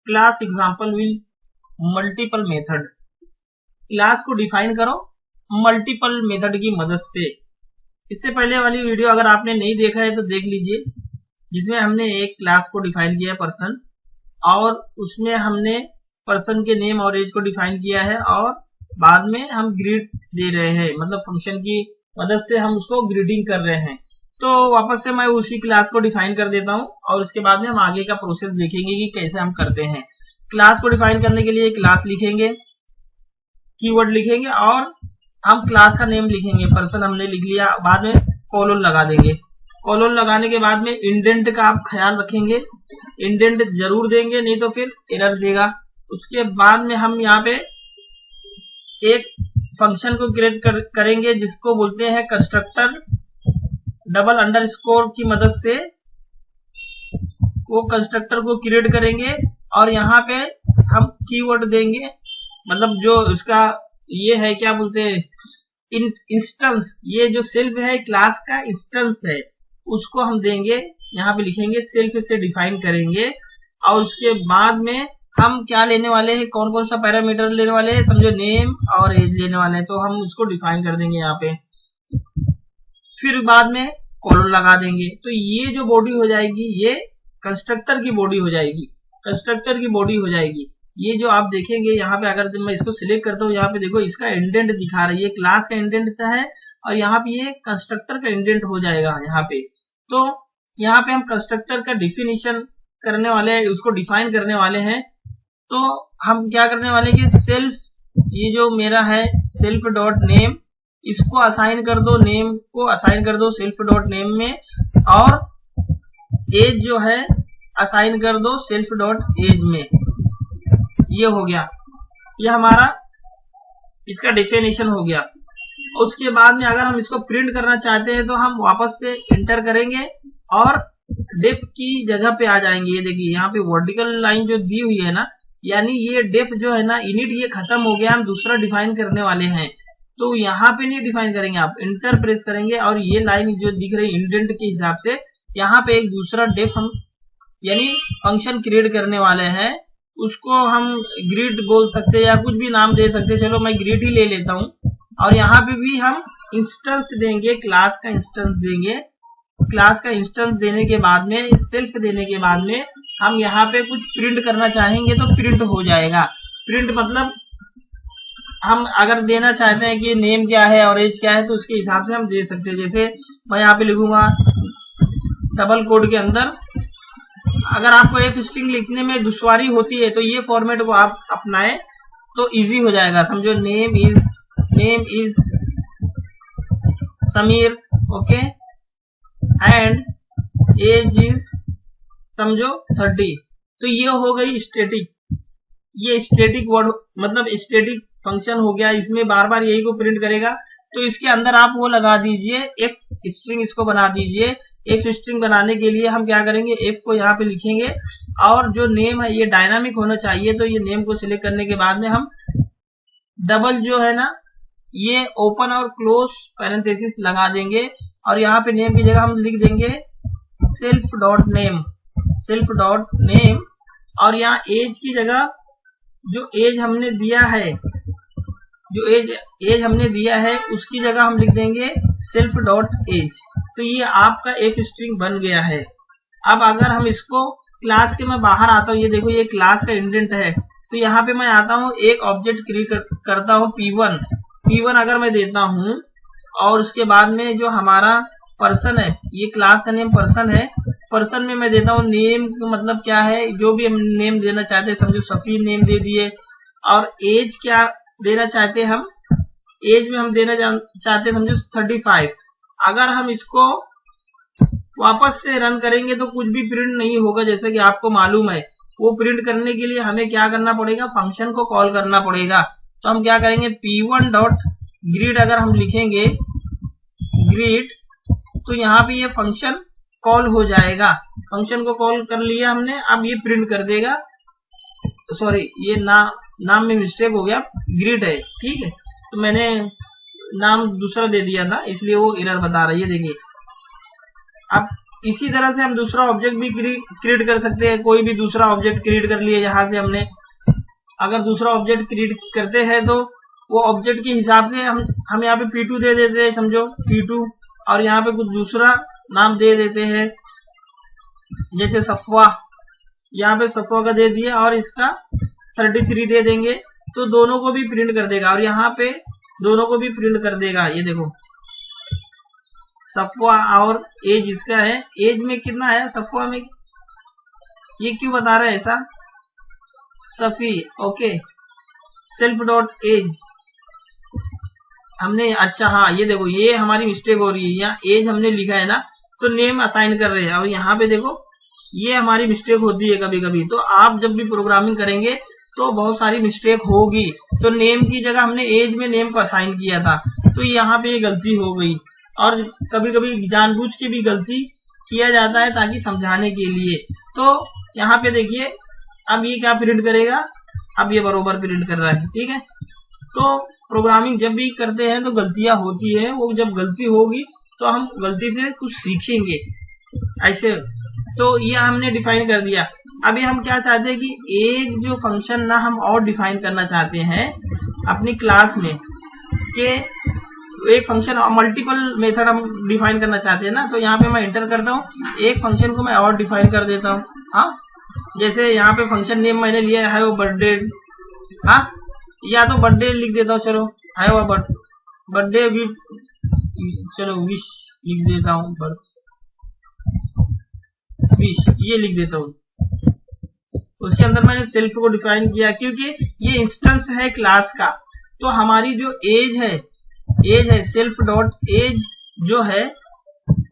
Class example will multiple method. Class को define करो multiple method की मदद से। इससे पहले वाली वीडियो अगर आपने नहीं देखा है तो देख लीजिए, जिसमें हमने एक क्लास को डिफाइन किया है पर्सन, और उसमें हमने पर्सन के नेम और एज को डिफाइन किया है, और बाद में हम ग्रीट दे रहे हैं, मतलब फंक्शन की मदद से हम उसको ग्रीटिंग कर रहे हैं। तो वापस से मैं उसी क्लास को डिफाइन कर देता हूं और उसके बाद में हम आगे का प्रोसेस देखेंगे कि कैसे हम करते हैं। क्लास को डिफाइन करने के लिए क्लास लिखेंगे, कीवर्ड लिखेंगे और हम क्लास का नेम लिखेंगे। पर्सन हमने लिख लिया, बाद में कोलोन लगा देंगे। कोलोन लगाने के बाद में इंडेंट का आप ख्याल रखेंगे, इंडेंट जरूर देंगे, नहीं तो फिर एरर देगा। उसके बाद में हम यहाँ पे एक फंक्शन को क्रिएट करेंगे जिसको बोलते हैं कंस्ट्रक्टर। डबल अंडरस्कोर की मदद से वो कंस्ट्रक्टर को क्रिएट करेंगे और यहाँ पे हम कीवर्ड देंगे, मतलब जो उसका ये है क्या बोलते हैं इंस्टेंस, ये जो सेल्फ है क्लास का इंस्टेंस है, उसको हम देंगे। यहाँ पे लिखेंगे सेल्फ से डिफाइन करेंगे और उसके बाद में हम क्या लेने वाले हैं, कौन कौन सा पैरामीटर लेने वाले हैं, समझो नेम और एज लेने वाले हैं, तो हम उसको डिफाइन कर देंगे यहाँ पे। फिर बाद में कॉलन लगा देंगे। तो ये जो बॉडी हो जाएगी ये कंस्ट्रक्टर की बॉडी हो जाएगी, कंस्ट्रक्टर की बॉडी हो जाएगी। ये जो आप देखेंगे यहाँ पे, अगर मैं इसको सिलेक्ट करता हूँ, यहाँ पे देखो इसका इंडेंट दिखा रहा है, ये क्लास का इंडेंट है और यहाँ पे ये कंस्ट्रक्टर का इंडेंट हो जाएगा यहाँ पे। तो यहाँ पे हम कंस्ट्रक्टर का डिफिनीशन करने वाले हैं, उसको डिफाइन करने वाले हैं। तो हम क्या करने वाले हैं कि सेल्फ, ये जो मेरा है सेल्फ डॉट नेम, इसको असाइन कर दो, नेम को असाइन कर दो सेल्फ डॉट नेम में, और एज जो है असाइन कर दो सेल्फ डॉट एज में। ये हो गया, ये हमारा इसका डेफिनेशन हो गया। उसके बाद में अगर हम इसको प्रिंट करना चाहते हैं तो हम वापस से एंटर करेंगे और डेफ की जगह पे आ जाएंगे। ये देखिए यहाँ पे वर्टिकल लाइन जो दी हुई है ना, यानी ये डेफ जो है ना इनिट, ये खत्म हो गया, हम दूसरा डिफाइन करने वाले हैं। तो यहाँ पे नहीं डिफाइन करेंगे, आप इंटर प्रेस करेंगे और ये लाइन जो दिख रही है इंडेंट के हिसाब से, यहाँ पे एक दूसरा डेफ हम यानी फंक्शन क्रिएट करने वाले हैं। उसको हम ग्रीट बोल सकते हैं या कुछ भी नाम दे सकते हैं, चलो मैं ग्रीट ही ले लेता हूँ। और यहाँ पे भी हम इंस्टेंस देंगे, क्लास का इंस्टेंस देंगे। क्लास का इंस्टेंस देने के बाद में, सेल्फ देने के बाद में हम यहाँ पे कुछ प्रिंट करना चाहेंगे तो प्रिंट हो जाएगा। प्रिंट मतलब हम अगर देना चाहते हैं कि नेम क्या है और एज क्या है तो उसके हिसाब से हम दे सकते हैं। जैसे मैं यहाँ पे लिखूंगा डबल कोड के अंदर, अगर आपको एफ स्ट्रिंग लिखने में दुश्वारी होती है तो ये फॉर्मेट को आप अपनाएं तो इजी हो जाएगा। समझो name is Sameer, okay, and age is समझो 30। तो ये हो गई स्टैटिक, ये स्टैटिक वर्ड मतलब स्टैटिक फंक्शन हो गया, इसमें बार बार यही को प्रिंट करेगा। तो इसके अंदर आप वो लगा दीजिए एफ स्ट्रिंग, इसको बना दीजिए। एफ स्ट्रिंग बनाने के लिए हम क्या करेंगे, एफ को यहाँ पे लिखेंगे और जो नेम है ये डायनामिक होना चाहिए, तो ये नेम को सिलेक्ट करने के बाद में हम डबल जो है ना ये ओपन और क्लोज पैरेंथेसिस लगा देंगे और यहाँ पे नेम की जगह हम लिख देंगे self dot name, self dot name. और यहाँ एज की जगह जो एज हमने दिया है, जो एज हमने दिया है उसकी जगह हम लिख देंगे सेल्फ डॉट एज। तो ये आपका एफ स्ट्रिंग बन गया है। अब अगर हम इसको क्लास के मैं बाहर आता हूँ, ये देखो ये क्लास का इंडेंट है, तो यहाँ पे मैं आता हूँ एक ऑब्जेक्ट क्रिएट करता हूँ P1 अगर मैं देता हूँ और उसके बाद में जो हमारा पर्सन है, ये क्लास का नेम पर्सन है, पर्सन में मैं देता हूँ नेम मतलब क्या है, जो भी हम नेम देना चाहते हैं, समझो सफीर नेम दे दिए। और एज क्या देना चाहते हैं हम, एज में हम देना चाहते हैं समझो 35। अगर हम इसको वापस से रन करेंगे तो कुछ भी प्रिंट नहीं होगा, जैसे कि आपको मालूम है। वो प्रिंट करने के लिए हमें क्या करना पड़ेगा, फंक्शन को कॉल करना पड़ेगा। तो हम क्या करेंगे, P1 डॉट ग्रीट अगर हम लिखेंगे ग्रीट, तो यहाँ पे ये फंक्शन कॉल हो जाएगा। फंक्शन को कॉल कर लिया हमने, अब ये प्रिंट कर देगा। सॉरी, ये नाम में मिस्टेक हो गया, ग्रीट है, ठीक है, तो मैंने नाम दूसरा दे दिया था इसलिए वो एरर बता रही है। देखिए अब इसी तरह से हम दूसरा ऑब्जेक्ट भी क्रिएट कर सकते हैं। कोई भी दूसरा ऑब्जेक्ट क्रिएट कर लिया यहाँ से हमने। अगर दूसरा ऑब्जेक्ट क्रिएट करते हैं तो वो ऑब्जेक्ट के हिसाब से हम यहाँ पे P2 दे देते हैं, समझो P2, और यहाँ पे कुछ दूसरा नाम दे देते हैं, जैसे सफवा। यहाँ पे सफवा का दे दिया और इसका 33 दे देंगे, तो दोनों को भी प्रिंट कर देगा। और यहाँ पे दोनों को भी प्रिंट कर देगा। ये देखो सफवा और एज इसका है। एज में कितना है सफवा में, ये क्यों बता रहा है ऐसा, Safi, okay, self dot age हमने, अच्छा हाँ ये देखो ये हमारी मिस्टेक हो रही है, यहाँ एज हमने लिखा है ना, तो नेम असाइन कर रहे हैं। और यहाँ पे देखो ये हमारी मिस्टेक होती है कभी कभी। तो आप जब भी प्रोग्रामिंग करेंगे तो बहुत सारी मिस्टेक होगी। तो नेम की जगह हमने एज में नेम को असाइन किया था, तो यहाँ पे ये गलती हो गई। और कभी कभी जानबूझ के भी गलती किया जाता है ताकि समझाने के लिए। तो यहाँ पे देखिए अब ये क्या प्रिंट करेगा, अब ये बरोबर प्रिंट कर रहा है, ठीक है। तो प्रोग्रामिंग जब भी करते हैं तो गलतियां होती है, वो जब गलती होगी तो हम गलती से कुछ सीखेंगे ऐसे। तो ये हमने डिफाइन कर दिया। अभी हम क्या चाहते हैं कि एक जो फंक्शन ना हम और डिफाइन करना चाहते हैं अपनी क्लास में, कि एक फंक्शन मल्टीपल मेथड हम डिफाइन करना चाहते हैं ना। तो यहाँ पे मैं एंटर करता हूँ, एक फंक्शन को मैं और डिफाइन कर देता हूँ। हाँ, जैसे यहाँ पे फंक्शन नेम मैंने लिया है वो बर्थडे, हाँ, या तो बर्थडे लिख देता हूँ, चलो है वो बर्थडे, चलो विश लिख देता हूँ, विश ये लिख देता हूँ। उसके अंदर मैंने सेल्फ को डिफाइन किया क्योंकि ये इंस्टेंस है क्लास का। तो हमारी जो एज है सेल्फ डॉट एज जो है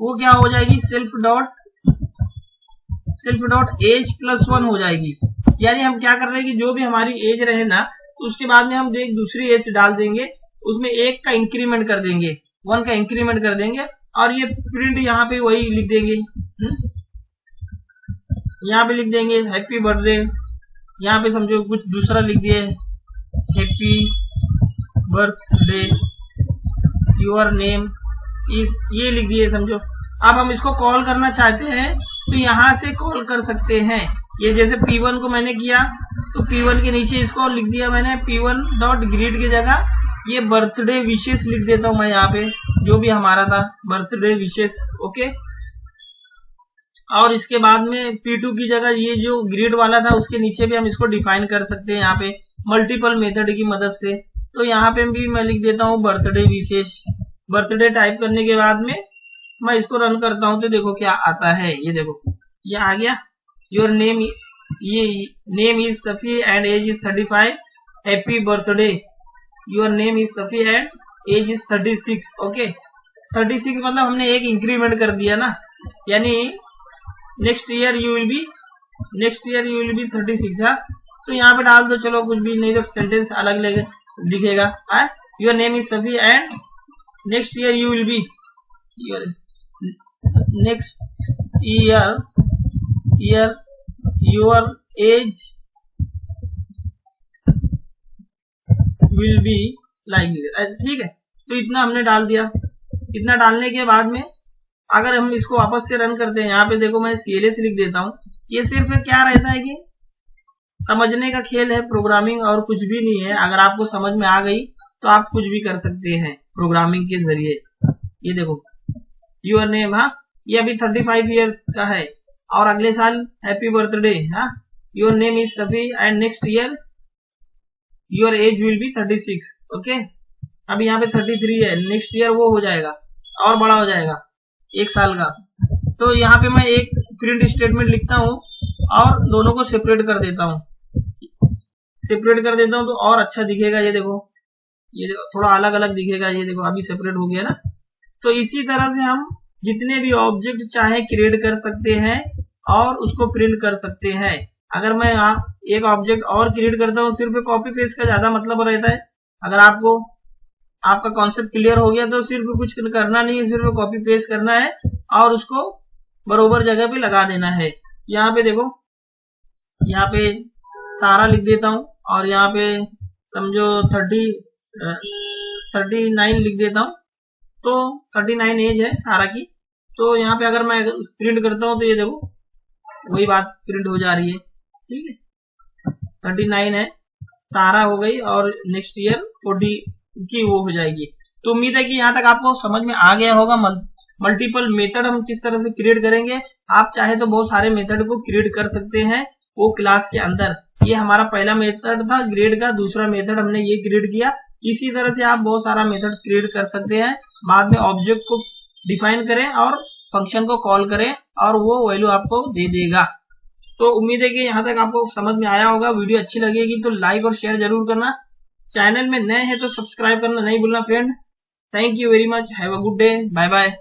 वो क्या हो जाएगी, सेल्फ डॉट एज +1 हो जाएगी। यानी हम क्या कर रहे हैं कि जो भी हमारी एज रहे ना, तो उसके बाद में हम एक दूसरी एज डाल देंगे, उसमें एक का इंक्रीमेंट कर देंगे, 1 का इंक्रीमेंट कर देंगे, और ये प्रिंट यहाँ पे वही लिख देंगे। यहाँ पे लिख देंगे हैप्पी बर्थडे, यहाँ पे समझो कुछ दूसरा लिख दिए happy birthday your name is, ये लिख दिए समझो। अब हम इसको कॉल करना चाहते हैं तो यहाँ से कॉल कर सकते हैं। ये जैसे P1 को मैंने किया तो P1 के नीचे इसको लिख दिया मैंने P1 डॉट ग्रीट की जगह ये बर्थडे विशेष लिख देता हूं मैं, यहाँ पे जो भी हमारा था बर्थडे विशेष, ओके। और इसके बाद में P2 की जगह ये जो ग्रीड वाला था उसके नीचे भी हम इसको डिफाइन कर सकते हैं यहाँ पे मल्टीपल मेथड की मदद से। तो यहाँ पे भी मैं लिख देता हूँ बर्थडे विशेष। बर्थडे टाइप करने के बाद में मैं इसको रन करता हूँ तो देखो क्या आता है, ये देखो ये आ गया। योर नेम, ये name is Safi and age is 35, happy birthday, your name is Safi and age is 36, okay. 36 मतलब हमने एक इंक्रीमेंट कर दिया ना, यानी next year you will be 36 है। तो यहाँ पे डाल दो, चलो कुछ भी नहीं तो सेंटेंस अलग दिखेगा। Your name is Safi and next year you will B, next year your age will be like, ठीक है। तो इतना हमने डाल दिया। इतना डालने के बाद में अगर हम इसको वापस से रन करते हैं, यहाँ पे देखो मैं CLS लिख देता हूँ। ये सिर्फ क्या रहता है कि समझने का खेल है, प्रोग्रामिंग और कुछ भी नहीं है। अगर आपको समझ में आ गई तो आप कुछ भी कर सकते हैं प्रोग्रामिंग के जरिए। ये देखो योर नेम, हाँ ये अभी 35 ईयर्स का है और अगले साल हैप्पी बर्थडे, हाँ your name is Safi and next year your age will be 36, okay. अभी यहाँ पे 33 है, नेक्स्ट ईयर वो हो जाएगा और बड़ा हो जाएगा 1 साल का। तो यहाँ पे मैं एक प्रिंट स्टेटमेंट लिखता हूँ और दोनों को सेपरेट कर देता हूँ। तो और अच्छा दिखेगा। ये देखो थोड़ा अलग अलग दिखेगा। ये देखो अभी सेपरेट हो गया ना। तो इसी तरह से हम जितने भी ऑब्जेक्ट चाहे क्रिएट कर सकते हैं और उसको प्रिंट कर सकते हैं। अगर मैं एक ऑब्जेक्ट और क्रिएट करता हूँ, सिर्फ कॉपी पेस्ट का ज्यादा मतलब रहता है। अगर आपका कॉन्सेप्ट क्लियर हो गया तो सिर्फ कुछ करना नहीं है, सिर्फ कॉपी पेस्ट करना है और उसको बरोबर जगह पे लगा देना है। यहाँ पे देखो, यहाँ पे सारा लिख देता हूँ और यहाँ पे समझो 39 लिख देता हूँ। तो 39 एज है सारा की। तो यहाँ पे अगर मैं प्रिंट करता हूँ तो ये देखो वही बात प्रिंट हो जा रही है। ठीक है, 39 है, सारा हो गई और नेक्स्ट ईयर 40 की वो हो जाएगी। तो उम्मीद है कि यहाँ तक आपको समझ में आ गया होगा मल्टीपल मेथड हम किस तरह से क्रिएट करेंगे। आप चाहे तो बहुत सारे मेथड को क्रिएट कर सकते हैं वो क्लास के अंदर। ये हमारा पहला मेथड था ग्रेड का, दूसरा मेथड हमने ये क्रिएट किया। इसी तरह से आप बहुत सारा मेथड क्रिएट कर सकते हैं। बाद में ऑब्जेक्ट को डिफाइन करें और फंक्शन को कॉल करें और वो वैल्यू आपको दे देगा। तो उम्मीद है कि यहाँ तक आपको समझ में आया होगा। वीडियो अच्छी लगेगी तो लाइक और शेयर जरूर करना। चैनल में नए हैं तो सब्सक्राइब करना नहीं भूलना friend. Thank you very much, have a good day, bye bye.